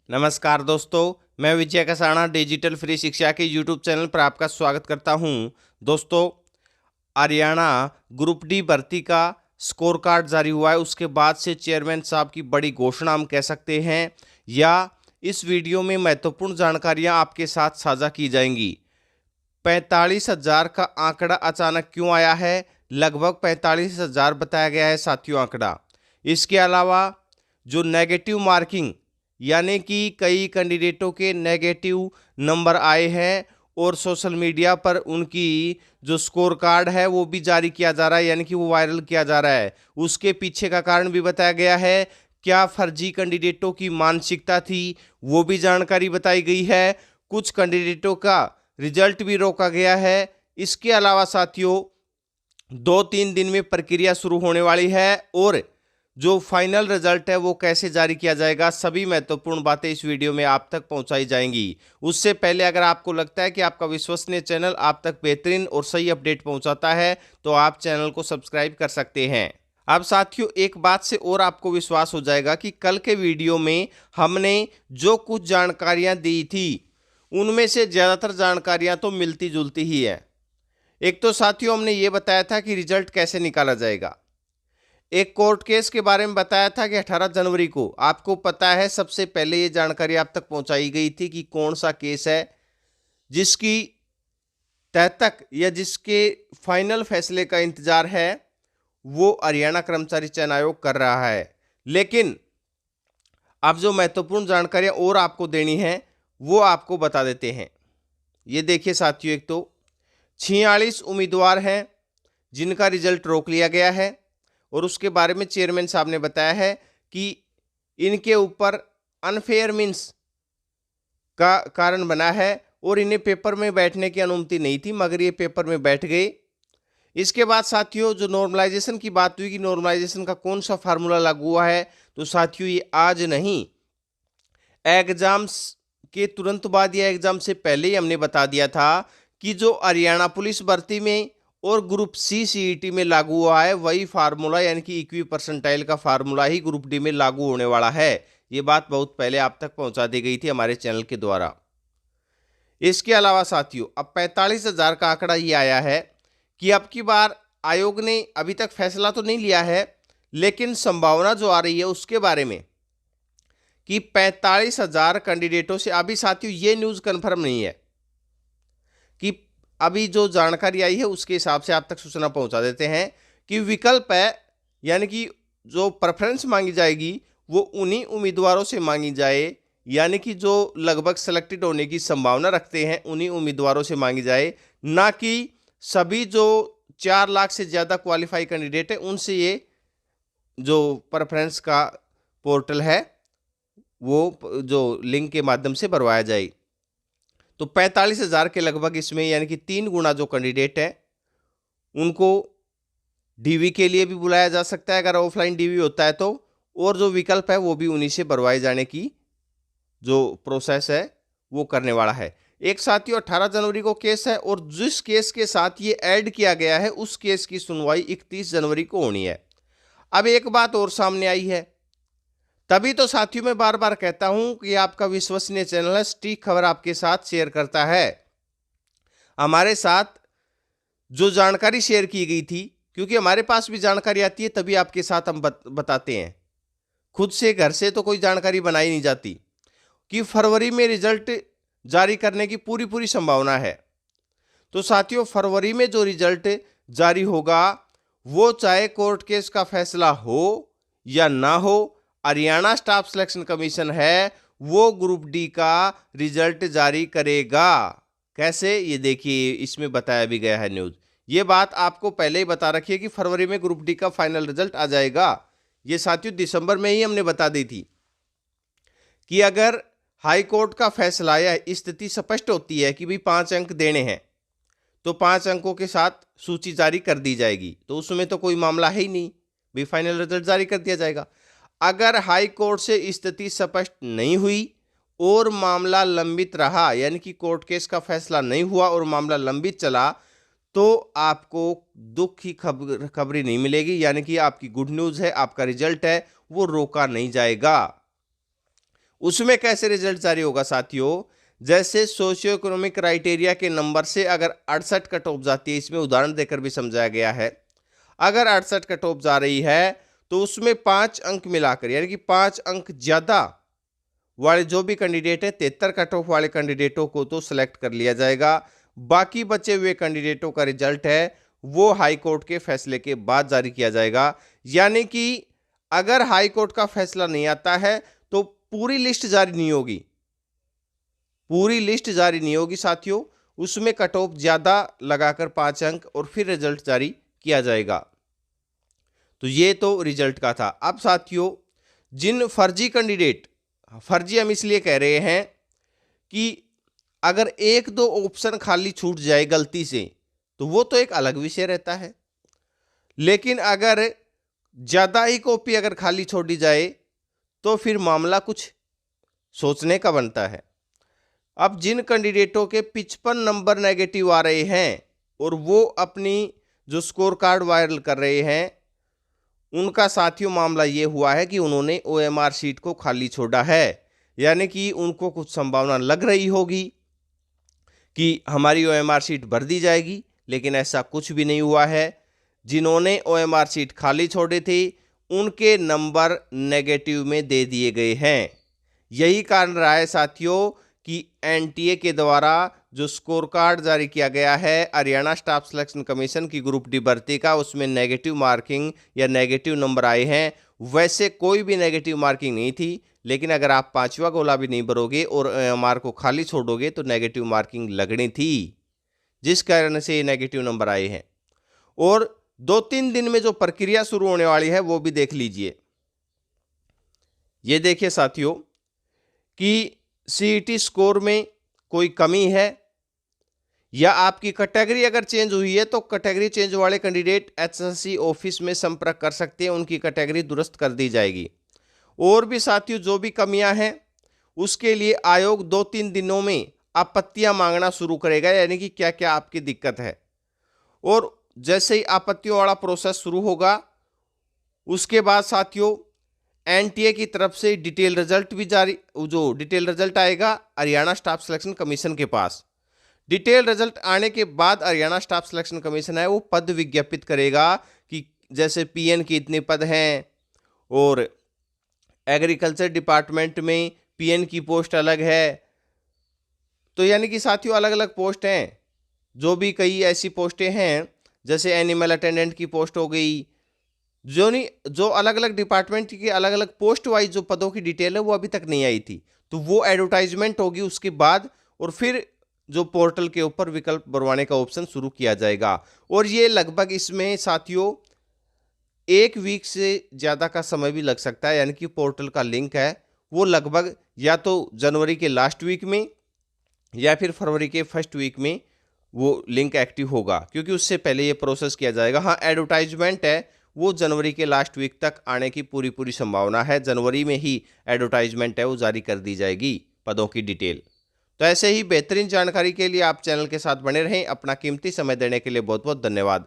नमस्कार दोस्तों, मैं विजय कसाणा डिजिटल फ्री शिक्षा के यूट्यूब चैनल पर आपका स्वागत करता हूं। दोस्तों, हरियाणा ग्रुप डी भर्ती का स्कोर कार्ड जारी हुआ है। उसके बाद से चेयरमैन साहब की बड़ी घोषणा हम कह सकते हैं, या इस वीडियो में महत्वपूर्ण जानकारियां आपके साथ साझा की जाएंगी। 45,000 का आंकड़ा अचानक क्यों आया है? लगभग 45,000 बताया गया है साथियों आंकड़ा। इसके अलावा जो नेगेटिव मार्किंग, यानी कि कई कैंडिडेटों के नेगेटिव नंबर आए हैं और सोशल मीडिया पर उनकी जो स्कोर कार्ड है वो भी जारी किया जा रहा है, यानी कि वो वायरल किया जा रहा है। उसके पीछे का कारण भी बताया गया है। क्या फर्जी कैंडिडेटों की मानसिकता थी, वो भी जानकारी बताई गई है। कुछ कैंडिडेटों का रिजल्ट भी रोका गया है। इसके अलावा साथियों, 2-3 दिन में प्रक्रिया शुरू होने वाली है और जो फाइनल रिजल्ट है वो कैसे जारी किया जाएगा, सभी महत्वपूर्ण बातें इस वीडियो में आप तक पहुंचाई जाएंगी। उससे पहले अगर आपको लगता है कि आपका विश्वसनीय चैनल आप तक बेहतरीन और सही अपडेट पहुंचाता है तो आप चैनल को सब्सक्राइब कर सकते हैं। अब साथियों, एक बात से और आपको विश्वास हो जाएगा कि कल के वीडियो में हमने जो कुछ जानकारियां दी थी उनमें से ज़्यादातर जानकारियां तो मिलती जुलती ही है। एक तो साथियों, हमने ये बताया था कि रिजल्ट कैसे निकाला जाएगा। एक कोर्ट केस के बारे में बताया था कि 18 जनवरी को, आपको पता है, सबसे पहले ये जानकारी आप तक पहुंचाई गई थी कि कौन सा केस है जिसकी तह तक या जिसके फाइनल फैसले का इंतजार है वो हरियाणा कर्मचारी चयन आयोग कर रहा है। लेकिन अब जो महत्वपूर्ण जानकारियां और आपको देनी है वो आपको बता देते हैं। ये देखिए साथियों, एक तो 46 उम्मीदवार हैं जिनका रिजल्ट रोक लिया गया है और उसके बारे में चेयरमैन साहब ने बताया है कि इनके ऊपर अनफेयर मीन्स का कारण बना है और इन्हें पेपर में बैठने की अनुमति नहीं थी, मगर ये पेपर में बैठ गए। इसके बाद साथियों, जो नॉर्मलाइजेशन की बात हुई कि नॉर्मलाइजेशन का कौन सा फार्मूला लागू हुआ है, तो साथियों ये आज नहीं, एग्जाम्स के तुरंत बाद या एग्जाम से पहले ही हमने बता दिया था कि जो हरियाणा पुलिस भर्ती में और ग्रुप सी सीईटी में लागू हुआ है वही फार्मूला, यानी कि इक्वी परसेंटाइल का फार्मूला ही ग्रुप डी में लागू होने वाला है। ये बात बहुत पहले आप तक पहुंचा दी गई थी हमारे चैनल के द्वारा। इसके अलावा साथियों, अब 45,000 का आंकड़ा ये आया है कि अब की बार आयोग ने अभी तक फैसला तो नहीं लिया है, लेकिन संभावना जो आ रही है उसके बारे में कि 45,000 कैंडिडेटों से, अभी साथियों ये न्यूज़ कंफर्म नहीं है कि, अभी जो जानकारी आई है उसके हिसाब से आप तक सूचना पहुंचा देते हैं कि विकल्प है, यानी कि जो प्रेफरेंस मांगी जाएगी वो उन्हीं उम्मीदवारों से मांगी जाए, यानी कि जो लगभग सेलेक्टेड होने की संभावना रखते हैं उन्हीं उम्मीदवारों से मांगी जाए, ना कि सभी जो 4 लाख से ज़्यादा क्वालिफाई कैंडिडेट है उनसे ये जो प्रेफरेंस का पोर्टल है वो जो लिंक के माध्यम से भरवाया जाए। तो 45,000 के लगभग इसमें, यानी कि 3 गुना जो कैंडिडेट है उनको डीवी के लिए भी बुलाया जा सकता है अगर ऑफलाइन डीवी होता है तो, और जो विकल्प है वो भी उन्हीं से भरवाए जाने की जो प्रोसेस है वो करने वाला है। एक साथियों, 18 जनवरी को केस है और जिस केस के साथ ये ऐड किया गया है उस केस की सुनवाई 31 जनवरी को होनी है। अब एक बात और सामने आई है, तभी तो साथियों मैं बार बार कहता हूं कि आपका विश्वसनीय चैनल है, सटीक खबर आपके साथ शेयर करता है। हमारे साथ जो जानकारी शेयर की गई थी, क्योंकि हमारे पास भी जानकारी आती है तभी आपके साथ हम बताते हैं, खुद से घर से तो कोई जानकारी बनाई नहीं जाती, कि फरवरी में रिजल्ट जारी करने की पूरी पूरी संभावना है। तो साथियों, फरवरी में जो रिजल्ट जारी होगा वो चाहे कोर्ट केस का फैसला हो या ना हो, हरियाणा स्टाफ सिलेक्शन कमीशन है वो ग्रुप डी का रिजल्ट जारी करेगा। कैसे, ये देखिए इसमें बताया भी गया है न्यूज़। ये बात आपको पहले ही बता रखी है कि फरवरी में ग्रुप डी का फाइनल रिजल्ट आ जाएगा। ये साथियों दिसंबर में ही हमने बता दी थी कि अगर हाई कोर्ट का फैसला या स्थिति स्पष्ट होती है कि भाई 5 अंक देने हैं तो 5 अंकों के साथ सूची जारी कर दी जाएगी, तो उसमें तो कोई मामला है ही नहीं, भी फाइनल रिजल्ट जारी कर दिया जाएगा। अगर हाई कोर्ट से स्थिति स्पष्ट नहीं हुई और मामला लंबित रहा, यानी कि कोर्ट केस का फैसला नहीं हुआ और मामला लंबित चला, तो आपको दुख की खबरी नहीं मिलेगी, यानी कि आपकी गुड न्यूज़ है, आपका रिजल्ट है वो रोका नहीं जाएगा। उसमें कैसे रिजल्ट जारी होगा साथियों, जैसे सोशियो इकोनॉमिक क्राइटेरिया के नंबर से अगर 68 कट ऑफ जाती है, इसमें उदाहरण देकर भी समझाया गया है। अगर 68 कट ऑफ जा रही है तो उसमें 5 अंक मिलाकर, यानी कि 5 अंक ज्यादा वाले जो भी कैंडिडेट है, 73 कट ऑफ वाले कैंडिडेटों को तो सिलेक्ट कर लिया जाएगा। बाकी बचे हुए कैंडिडेटों का रिजल्ट है वो हाई कोर्ट के फैसले के बाद जारी किया जाएगा। यानी कि अगर हाई कोर्ट का फैसला नहीं आता है तो पूरी लिस्ट जारी नहीं होगी, पूरी लिस्ट जारी नहीं होगी साथियों। उसमें कट ऑफ ज्यादा लगाकर 5 अंक और फिर रिजल्ट जारी किया जाएगा। तो ये तो रिजल्ट का था। अब साथियों, जिन फर्जी कैंडिडेट, फर्जी हम इसलिए कह रहे हैं कि अगर एक दो ऑप्शन खाली छूट जाए गलती से तो वो तो एक अलग विषय रहता है, लेकिन अगर ज्यादा ही कॉपी अगर खाली छोड़ी जाए तो फिर मामला कुछ सोचने का बनता है। अब जिन कैंडिडेटों के 55 नंबर नेगेटिव आ रहे हैं और वो अपनी जो स्कोर कार्ड वायरल कर रहे हैं, उनका साथियों मामला ये हुआ है कि उन्होंने ओएमआर शीट को खाली छोड़ा है। यानी कि उनको कुछ संभावना लग रही होगी कि हमारी ओएमआर शीट भर दी जाएगी, लेकिन ऐसा कुछ भी नहीं हुआ है। जिन्होंने ओएमआर शीट खाली छोड़े थे उनके नंबर नेगेटिव में दे दिए गए हैं। यही कारण रहा है साथियों कि एनटीए के द्वारा जो स्कोर कार्ड जारी किया गया है हरियाणा स्टाफ सिलेक्शन कमीशन की ग्रुप डी भर्ती का, उसमें नेगेटिव मार्किंग या नेगेटिव नंबर आए हैं। वैसे कोई भी नेगेटिव मार्किंग नहीं थी, लेकिन अगर आप 5वां गोला भी नहीं भरोगे और ओएमआर को खाली छोड़ोगे तो नेगेटिव मार्किंग लगनी थी, जिस कारण से ये नेगेटिव नंबर आए हैं। और 2-3 दिन में जो प्रक्रिया शुरू होने वाली है वो भी देख लीजिए। ये देखिए साथियों कि सीईटी स्कोर में कोई कमी है या आपकी कैटेगरी अगर चेंज हुई है तो कैटेगरी चेंज वाले कैंडिडेट एचएससी ऑफिस में संपर्क कर सकते हैं, उनकी कैटेगरी दुरुस्त कर दी जाएगी। और भी साथियों जो भी कमियां हैं उसके लिए आयोग 2-3 दिनों में आपत्तियां मांगना शुरू करेगा, यानी कि क्या क्या आपकी दिक्कत है। और जैसे ही आपत्तियों वाला प्रोसेस शुरू होगा उसके बाद साथियों एनटीए की तरफ से डिटेल रिजल्ट भी जारी, जो डिटेल रिजल्ट आएगा हरियाणा स्टाफ सिलेक्शन कमीशन के पास। डिटेल रिजल्ट आने के बाद हरियाणा स्टाफ सिलेक्शन कमीशन है वो पद विज्ञापित करेगा कि जैसे पीएन के इतने पद हैं और एग्रीकल्चर डिपार्टमेंट में पीएन की पोस्ट अलग है। तो यानी कि साथियों अलग अलग पोस्ट हैं, जो भी कई ऐसी पोस्टें हैं जैसे एनिमल अटेंडेंट की पोस्ट हो गई, जो अलग अलग डिपार्टमेंट की अलग अलग पोस्ट वाइज जो पदों की डिटेल है वो अभी तक नहीं आई थी। तो वो एडवर्टाइजमेंट होगी उसके बाद, और फिर जो पोर्टल के ऊपर विकल्प भरवाने का ऑप्शन शुरू किया जाएगा। और ये लगभग इसमें साथियों 1 वीक से ज़्यादा का समय भी लग सकता है, यानी कि पोर्टल का लिंक है वो लगभग या तो जनवरी के लास्ट वीक में या फिर फरवरी के फर्स्ट वीक में वो लिंक एक्टिव होगा, क्योंकि उससे पहले ये प्रोसेस किया जाएगा। हाँ, एडवर्टाइजमेंट है वो जनवरी के लास्ट वीक तक आने की पूरी संभावना है। जनवरी में ही एडवर्टाइजमेंट है वो जारी कर दी जाएगी पदों की डिटेल। तो ऐसे ही बेहतरीन जानकारी के लिए आप चैनल के साथ बने रहें। अपना कीमती समय देने के लिए बहुत बहुत धन्यवाद।